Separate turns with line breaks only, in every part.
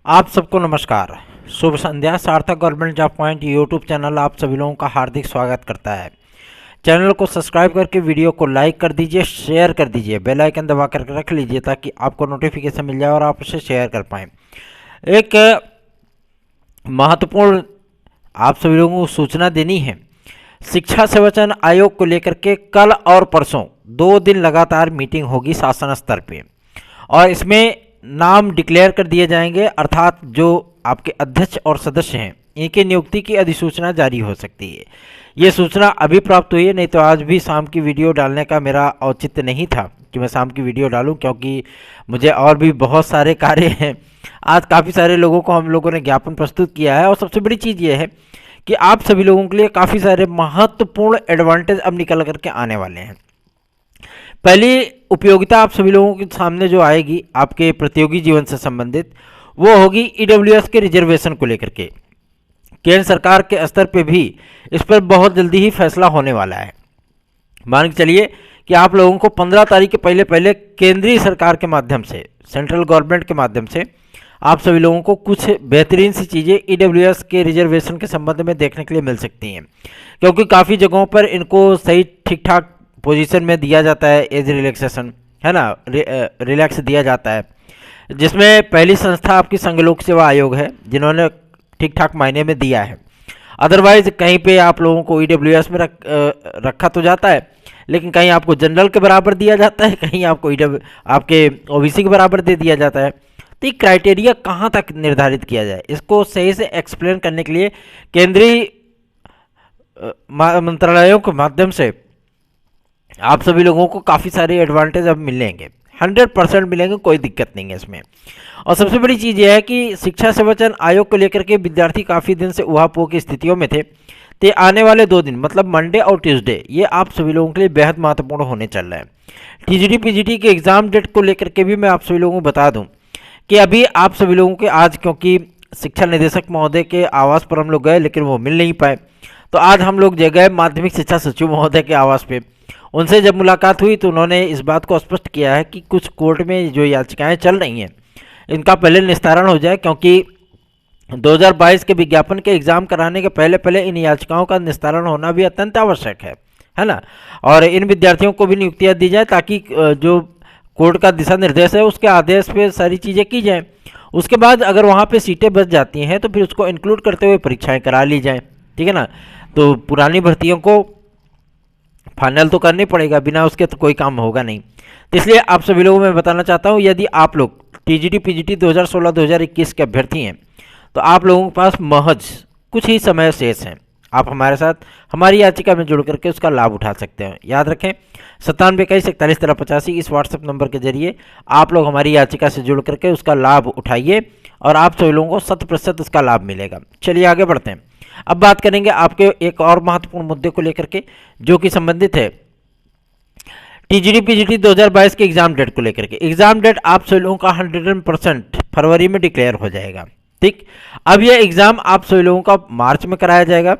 आप सबको नमस्कार। शुभ संध्या। सार्थक government job point YouTube channel आप सभी लोगों का हार्दिक स्वागत करता है। चैनल को सब्सक्राइब करके वीडियो को लाइक कर दीजिए, शेयर कर दीजिए, बेल आइकन दबा कर रख लीजिए ताकि आपको नोटिफिकेशन मिल जाए और आप उसे शेयर कर पाएँ। एक महत्वपूर्ण आप सभी लोगों को सूचना देनी है। शिक्षा सेवाचयन आयोग को लेकर के कल और परसों 2 दिन लगातार मीटिंग होगी शासन स्तर पे और इसमें नाम डिक्लेयर कर दिए जाएंगे, अर्थात जो आपके अध्यक्ष और सदस्य हैं इनकी नियुक्ति की अधिसूचना जारी हो सकती है। ये सूचना अभी प्राप्त हुई है, नहीं तो आज भी शाम की वीडियो डालने का मेरा औचित्य नहीं था कि मैं शाम की वीडियो डालूं, क्योंकि मुझे और भी बहुत सारे कार्य हैं। आज काफ़ी सारे लोगों को हम लोगों ने ज्ञापन प्रस्तुत किया है और सबसे बड़ी चीज़ ये है कि आप सभी लोगों के लिए काफ़ी सारे महत्वपूर्ण एडवांटेज अब निकल करके आने वाले हैं। पहली उपयोगिता आप सभी लोगों के सामने जो आएगी आपके प्रतियोगी जीवन से संबंधित, वो होगी ईडब्ल्यूएस के रिजर्वेशन को लेकर के। केंद्र सरकार के स्तर पे भी इस पर बहुत जल्दी ही फैसला होने वाला है। मान के चलिए कि आप लोगों को 15 तारीख के पहले पहले केंद्रीय सरकार के माध्यम से, सेंट्रल गवर्नमेंट के माध्यम से आप सभी लोगों को कुछ बेहतरीन सी चीज़ें ईडब्ल्यूएस के रिजर्वेशन के संबंध में देखने के लिए मिल सकती हैं, क्योंकि काफ़ी जगहों पर इनको सही ठीक ठाक पोजीशन में दिया जाता है, एज रिलैक्सेशन है ना, रिलैक्स दिया जाता है, जिसमें पहली संस्था आपकी संघ लोक सेवा आयोग है जिन्होंने ठीक ठाक मायने में दिया है। अदरवाइज कहीं पे आप लोगों को ईडब्ल्यूएस में रखा तो जाता है, लेकिन कहीं आपको जनरल के बराबर दिया जाता है, कहीं आपको आपके ओबीसी के बराबर दे दिया जाता है। तो ये क्राइटेरिया कहाँ तक निर्धारित किया जाए, इसको सही से एक्सप्लेन करने के लिए केंद्रीय मंत्रालयों के माध्यम से आप सभी लोगों को काफ़ी सारे एडवांटेज अब मिलेंगे, 100% मिलेंगे, कोई दिक्कत नहीं है इसमें। और सबसे बड़ी चीज़ यह है कि शिक्षा सेवाचयन आयोग को लेकर के विद्यार्थी काफ़ी दिन से उहापोह की स्थितियों में थे। तो आने वाले 2 दिन मतलब मंडे और ट्यूसडे ये आप सभी लोगों के लिए बेहद महत्वपूर्ण होने चल रहा है। टीजीटी पीजीटी के एग्ज़ाम डेट को लेकर के भी मैं आप सभी लोगों को बता दूँ कि अभी आप सभी लोगों के आज, क्योंकि शिक्षा निदेशक महोदय के आवास पर हम लोग गए लेकिन वो मिल नहीं पाए, तो आज हम लोग गए माध्यमिक शिक्षा सचिव महोदय के आवास पे। उनसे जब मुलाकात हुई तो उन्होंने इस बात को स्पष्ट किया है कि कुछ कोर्ट में जो याचिकाएं चल रही हैं इनका पहले निस्तारण हो जाए, क्योंकि 2022 के विज्ञापन के एग्ज़ाम कराने के पहले पहले इन याचिकाओं का निस्तारण होना भी अत्यंत आवश्यक है ना। और इन विद्यार्थियों को भी नियुक्तियाँ दी जाए ताकि जो कोर्ट का दिशा निर्देश है उसके आदेश पे सारी चीज़ें की जाएँ। उसके बाद अगर वहाँ पे सीटें बच जाती हैं तो फिर उसको इंक्लूड करते हुए परीक्षाएं करा ली जाएँ, ठीक है ना। तो पुरानी भर्तियों को फाइनल तो करनी पड़ेगा, बिना उसके तो कोई काम होगा नहीं। तो इसलिए आप सभी लोगों को मैं बताना चाहता हूँ, यदि आप लोग टीजीटी पीजीटी 2016-2021 के अभ्यर्थी हैं तो आप लोगों के पास महज कुछ ही समय शेष हैं। आप हमारे साथ हमारी याचिका में जुड़ करके उसका लाभ उठा सकते हैं। याद रखें 9721411385 इस व्हाट्सएप नंबर के जरिए आप लोग हमारी याचिका से जुड़ करके उसका लाभ उठाइए और आप सभी लोगों को 100% उसका लाभ मिलेगा। चलिए आगे बढ़ते हैं। अब बात करेंगे आपके एक और महत्वपूर्ण मुद्दे को लेकर के जो कि संबंधित है टीजीटी पीजीटी 2022 के एग्जाम डेट को लेकर के। एग्जाम डेट आप सभी लोगों का 100% फरवरी में डिक्लेयर हो जाएगा, ठीक। अब यह एग्जाम आप सभी लोगों का मार्च में कराया जाएगा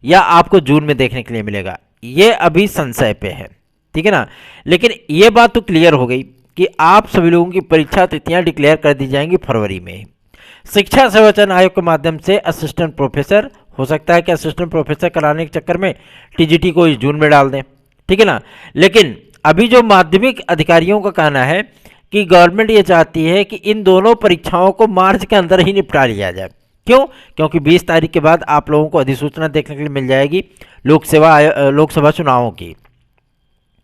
या आपको जून में देखने के लिए मिलेगा, ये अभी संशय पे है, ठीक है ना। लेकिन ये बात तो क्लियर हो गई कि आप सभी लोगों की परीक्षा तिथियां डिक्लेयर कर दी जाएंगी फरवरी में। शिक्षा सेवाचयन आयोग के माध्यम से असिस्टेंट प्रोफेसर, हो सकता है कि असिस्टेंट प्रोफेसर कराने के चक्कर में टीजीटी को इस जून में डाल दें, ठीक है ना। लेकिन अभी जो माध्यमिक अधिकारियों का कहना है कि गवर्नमेंट ये चाहती है कि इन दोनों परीक्षाओं को मार्च के अंदर ही निपटा लिया जाए। क्यों? क्योंकि 20 तारीख के बाद आप लोगों को अधिसूचना देखने के लिए मिल जाएगी लोकसभा चुनावों की,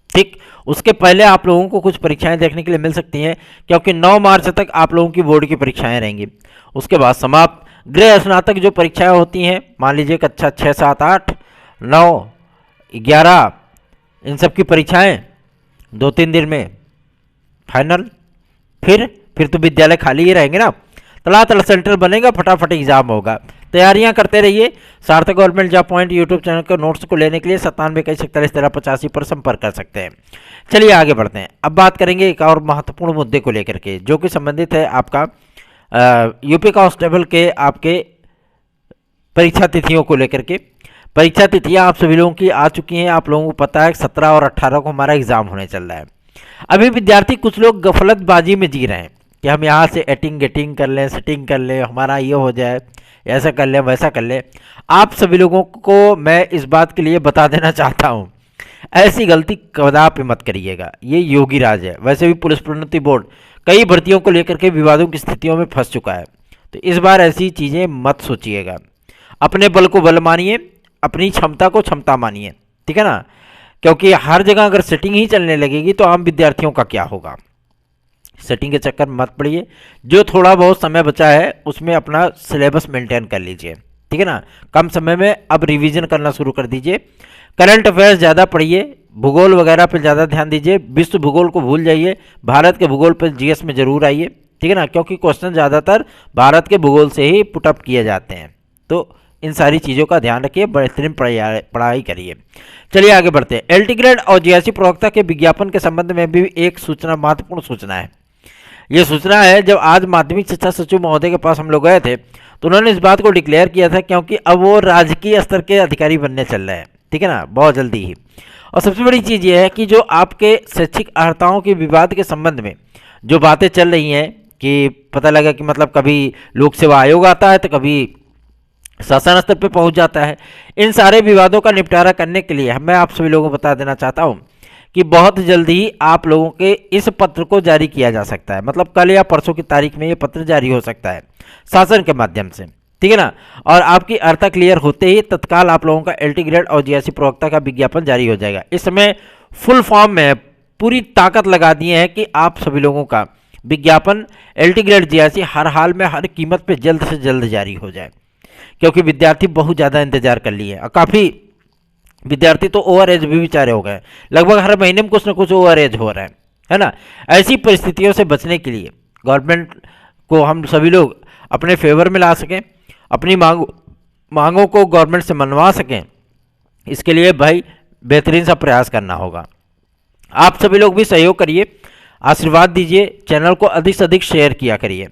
ठीक। उसके पहले आप लोगों को कुछ परीक्षाएं देखने के लिए मिल सकती हैं, क्योंकि 9 मार्च तक आप लोगों की बोर्ड की परीक्षाएं रहेंगी। उसके बाद समाप्त गृह स्नातक जो परीक्षाएं होती हैं, मान लीजिए कक्षा 6, 7, 8, 9, 11 इन सब की परीक्षाएं 2-3 दिन में फाइनल। फिर तो विद्यालय खाली ही रहेंगे ना, तला सेंटर बनेगा, फटाफट एग्जाम होगा। तैयारियां करते रहिए। सार्थक government job point YouTube channel के नोट्स को लेने के लिए 9721411385 पर संपर्क कर सकते हैं। चलिए आगे बढ़ते हैं। अब बात करेंगे एक और महत्वपूर्ण मुद्दे को लेकर के जो कि संबंधित है आपका यूपी कांस्टेबल के आपके परीक्षा तिथियों को लेकर के। परीक्षा तिथियां आप सभी लोगों की आ चुकी हैं। आप लोगों को पता है 17 और 18 को हमारा एग्जाम होने चल रहा है। अभी विद्यार्थी कुछ लोग गफलतबाजी में जी रहे हैं, कि हम यहाँ से एटिंग गेटिंग कर लें, सेटिंग कर लें, हमारा ये हो जाए, ऐसा कर लें, वैसा कर लें। आप सभी लोगों को मैं इस बात के लिए बता देना चाहता हूँ, ऐसी गलती कदापि मत करिएगा। ये योगी राज है। वैसे भी पुलिस प्रोन्नति बोर्ड कई भर्तियों को लेकर के विवादों की स्थितियों में फंस चुका है, तो इस बार ऐसी चीज़ें मत सोचिएगा। अपने बल को बल मानिए, अपनी क्षमता को क्षमता मानिए, ठीक है ना, क्योंकि हर जगह अगर सेटिंग ही चलने लगेगी तो आम विद्यार्थियों का क्या होगा। सेटिंग के चक्कर में मत पड़िए। जो थोड़ा बहुत समय बचा है उसमें अपना सिलेबस मेंटेन कर लीजिए, ठीक है ना। कम समय में अब रिवीजन करना शुरू कर दीजिए। करंट अफेयर्स ज़्यादा पढ़िए, भूगोल वगैरह पर ज़्यादा ध्यान दीजिए। विश्व भूगोल को भूल जाइए, भारत के भूगोल पर जीएस में जरूर आइए, ठीक है ना, क्योंकि क्वेश्चन ज़्यादातर भारत के भूगोल से ही पुटअप किए जाते हैं। तो इन सारी चीज़ों का ध्यान रखिए, बेहतरीन पढ़ाई करिए। चलिए आगे बढ़ते हैं। एलटी ग्रेड और जीआईसी प्रवक्ता के विज्ञापन के संबंध में भी एक सूचना, महत्वपूर्ण सूचना है। ये सूचना है, जब आज माध्यमिक शिक्षा सचिव महोदय के पास हम लोग गए थे तो उन्होंने इस बात को डिक्लेयर किया था, क्योंकि अब वो राजकीय स्तर के अधिकारी बनने चल रहे हैं, ठीक है ना, बहुत जल्दी ही। और सबसे बड़ी चीज़ ये है कि जो आपके शैक्षिक अर्हताओं के विवाद के संबंध में जो बातें चल रही हैं, कि पता लगा कि मतलब कभी लोक सेवा आयोग आता है तो कभी शासन स्तर पर पहुंच जाता है, इन सारे विवादों का निपटारा करने के लिए मैं आप सभी लोगों को बता देना चाहता हूं कि बहुत जल्दी ही आप लोगों के इस पत्र को जारी किया जा सकता है। मतलब कल या परसों की तारीख में ये पत्र जारी हो सकता है शासन के माध्यम से, ठीक है ना। और आपकी अर्हता क्लियर होते ही तत्काल आप लोगों का एलटी ग्रेड और जीआईसी प्रवक्ता का विज्ञापन जारी हो जाएगा। इस समय फुल फॉर्म में पूरी ताकत लगा दिए हैं कि आप सभी लोगों का विज्ञापन एलटी ग्रेड जीआईसी हर हाल में, हर कीमत पर जल्द से जल्द जारी हो जाए, क्योंकि विद्यार्थी बहुत ज़्यादा इंतजार कर लिए और काफ़ी विद्यार्थी तो ओवर एज भी बेचारे हो गए। लगभग हर महीने में कुछ ना कुछ ओवर एज हो रहा है ना। ऐसी परिस्थितियों से बचने के लिए गवर्नमेंट को हम सभी लोग अपने फेवर में ला सकें, अपनी मांगों को गवर्नमेंट से मनवा सकें, इसके लिए भाई बेहतरीन सा प्रयास करना होगा। आप सभी लोग भी सहयोग करिए, आशीर्वाद दीजिए, चैनल को अधिक से अधिक शेयर किया करिए।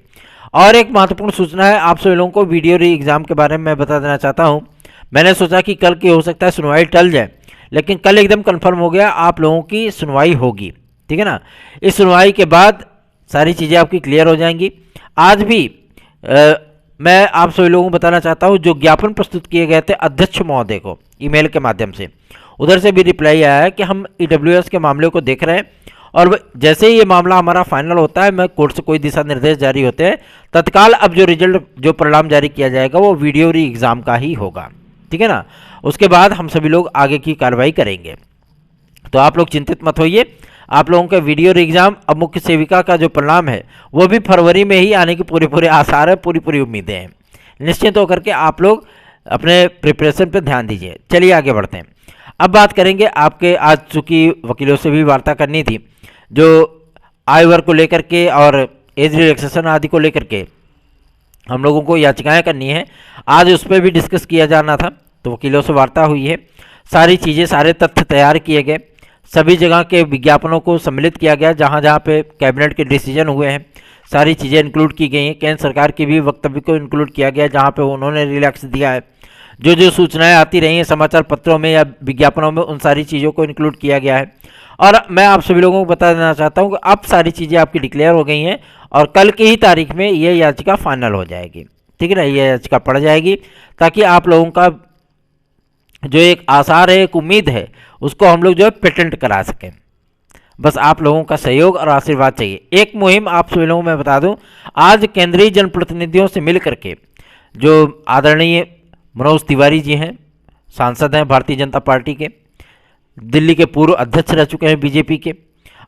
और एक महत्वपूर्ण सूचना है, आप सभी लोगों को वीडियो री एग्ज़ाम के बारे में मैं बता देना चाहता हूँ। मैंने सोचा कि कल की हो सकता है सुनवाई टल जाए, लेकिन कल एकदम कंफर्म हो गया आप लोगों की सुनवाई होगी, ठीक है ना। इस सुनवाई के बाद सारी चीज़ें आपकी क्लियर हो जाएंगी। आज भी मैं आप सभी लोगों को बताना चाहता हूँ, जो ज्ञापन प्रस्तुत किए गए थे अध्यक्ष महोदय को ईमेल के माध्यम से, उधर से भी रिप्लाई आया है कि हम ईडब्ल्यूएस के मामले को देख रहे हैं और जैसे ही ये मामला हमारा फाइनल होता है, मैं कोर्ट से कोई दिशा निर्देश जारी होते हैं, तत्काल अब जो रिजल्ट, जो परिणाम जारी किया जाएगा वो वीडियो री एग्ज़ाम का ही होगा, ठीक है ना। उसके बाद हम सभी लोग आगे की कार्रवाई करेंगे। तो आप लोग चिंतित मत होइए, आप लोगों का वीडियो एग्जाम अब मुख्य सेविका का जो परिणाम है वो भी फरवरी में ही आने की पूरे आसार है, पूरी उम्मीदें हैं। निश्चिंत होकर के आप लोग अपने प्रिपरेशन पर ध्यान दीजिए। चलिए आगे बढ़ते हैं। अब बात करेंगे आपके, आज चूँकि वकीलों से भी वार्ता करनी थी, जो आय वर्ग को लेकर के और एज रिलैक्सेशन आदि को लेकर के हम लोगों को याचिकाएं करनी है, आज उस पर भी डिस्कस किया जाना था, तो वकीलों से वार्ता हुई है। सारी चीज़ें, सारे तथ्य तैयार किए गए, सभी जगह के विज्ञापनों को सम्मिलित किया गया, जहां जहां पे कैबिनेट के डिसीजन हुए हैं सारी चीज़ें इंक्लूड की गई हैं। केंद्र सरकार की भी वक्तव्य को इंक्लूड किया गया, जहां पे उन्होंने रिलैक्स दिया है। जो जो सूचनाएं आती रही हैं समाचार पत्रों में या विज्ञापनों में, उन सारी चीज़ों को इंक्लूड किया गया है। और मैं आप सभी लोगों को बता देना चाहता हूं कि अब सारी चीज़ें आपकी डिक्लेयर हो गई हैं और कल की ही तारीख में ये याचिका फाइनल हो जाएगी, ठीक है ना। ये याचिका पड़ जाएगी ताकि आप लोगों का जो एक आसार है, एक उम्मीद है, उसको हम लोग जो है पेटेंट करा सकें। बस आप लोगों का सहयोग और आशीर्वाद चाहिए। एक मुहिम आप सभी लोगों को मैं बता दूं, आज केंद्रीय जनप्रतिनिधियों से मिल करके जो आदरणीय मनोज तिवारी जी हैं, सांसद हैं भारतीय जनता पार्टी के, दिल्ली के पूर्व अध्यक्ष रह चुके हैं बीजेपी के,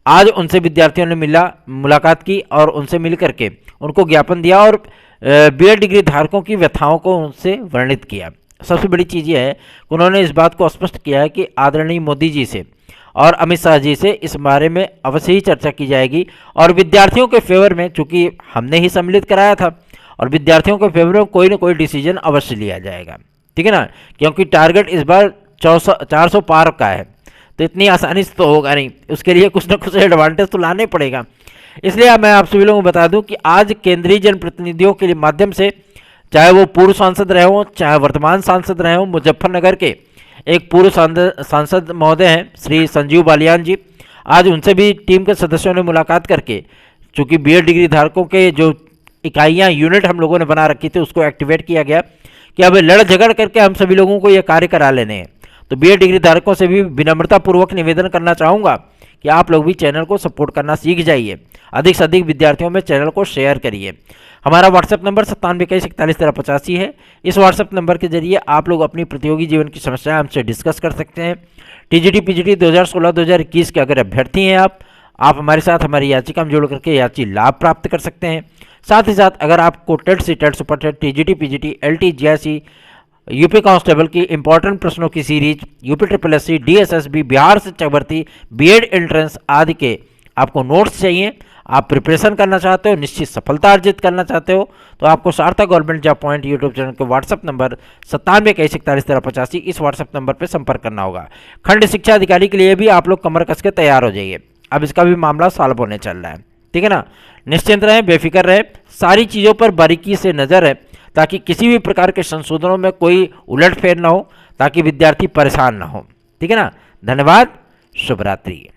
आज उनसे विद्यार्थियों ने मुलाकात की और उनसे मिल करके उनको ज्ञापन दिया और बीएड डिग्री धारकों की व्यथाओं को उनसे वर्णित किया। सबसे बड़ी चीज़ यह है कि उन्होंने इस बात को स्पष्ट किया है कि आदरणीय मोदी जी से और अमित शाह जी से इस बारे में अवश्य ही चर्चा की जाएगी और विद्यार्थियों के फेवर में, चूंकि हमने ही सम्मिलित कराया था, और विद्यार्थियों के फेवर में कोई ना कोई डिसीजन अवश्य लिया जाएगा, ठीक है ना। क्योंकि टारगेट इस बार 400 पार का है, तो इतनी आसानी से तो होगा नहीं, उसके लिए कुछ ना कुछ एडवांटेज तो लाने पड़ेगा। इसलिए मैं आप सभी लोगों को बता दूं कि आज केंद्रीय जनप्रतिनिधियों के माध्यम से, चाहे वो पूर्व सांसद रहे हों, चाहे वर्तमान सांसद रहे हों, मुजफ्फरनगर के एक पूर्व सांसद महोदय हैं श्री संजीव बालियान जी, आज उनसे भी टीम के सदस्यों ने मुलाकात करके चूँकि बीएड डिग्री धारकों के जो इकाइयाँ यूनिट हम लोगों ने बना रखी थी उसको एक्टिवेट किया गया कि अब लड़ झगड़ करके हम सभी लोगों को ये कार्य करा लेने हैं। तो बीएड डिग्री धारकों से भी विनम्रतापूर्वक निवेदन करना चाहूँगा कि आप लोग भी चैनल को सपोर्ट करना सीख जाइए, अधिक से अधिक विद्यार्थियों में चैनल को शेयर करिए। हमारा व्हाट्सएप नंबर 9721411385 है। इस व्हाट्सएप नंबर के जरिए आप लोग अपनी प्रतियोगी जीवन की समस्याएं हमसे डिस्कस कर सकते हैं। टीजीटी पीजीटी 2016-2021 के अगर अभ्यर्थी हैं आप हमारे साथ हमारी याचिका में जोड़ करके याची लाभ प्राप्त कर सकते हैं। साथ ही साथ अगर आपको TET C TET super TET TGT PGT LT GIC UP constable की इंपॉर्टेंट प्रश्नों की series, UP triple SC, DSSB, Bihar शिक्षक भर्ती, बीएड एंट्रेंस आदि के आपको नोट्स चाहिए, आप प्रिपरेशन करना चाहते हो, निश्चित सफलता अर्जित करना चाहते हो, तो आपको सार्थक government job point YouTube channel के व्हाट्सअप नंबर 9721411385 इस व्हाट्सअप नंबर पर संपर्क करना होगा। खंड शिक्षा अधिकारी के लिए भी आप लोग कमर कस के तैयार हो जाइए, अब इसका भी मामला सॉल्व होने चल रहा है। ठीक है ना, निश्चिंत रहें, बेफिक्र रहें, सारी चीज़ों पर बारीकी से नज़र है ताकि किसी भी प्रकार के संशोधनों में कोई उलटफेर ना हो, ताकि विद्यार्थी परेशान ना हो। ठीक है ना, धन्यवाद, शुभ रात्रि।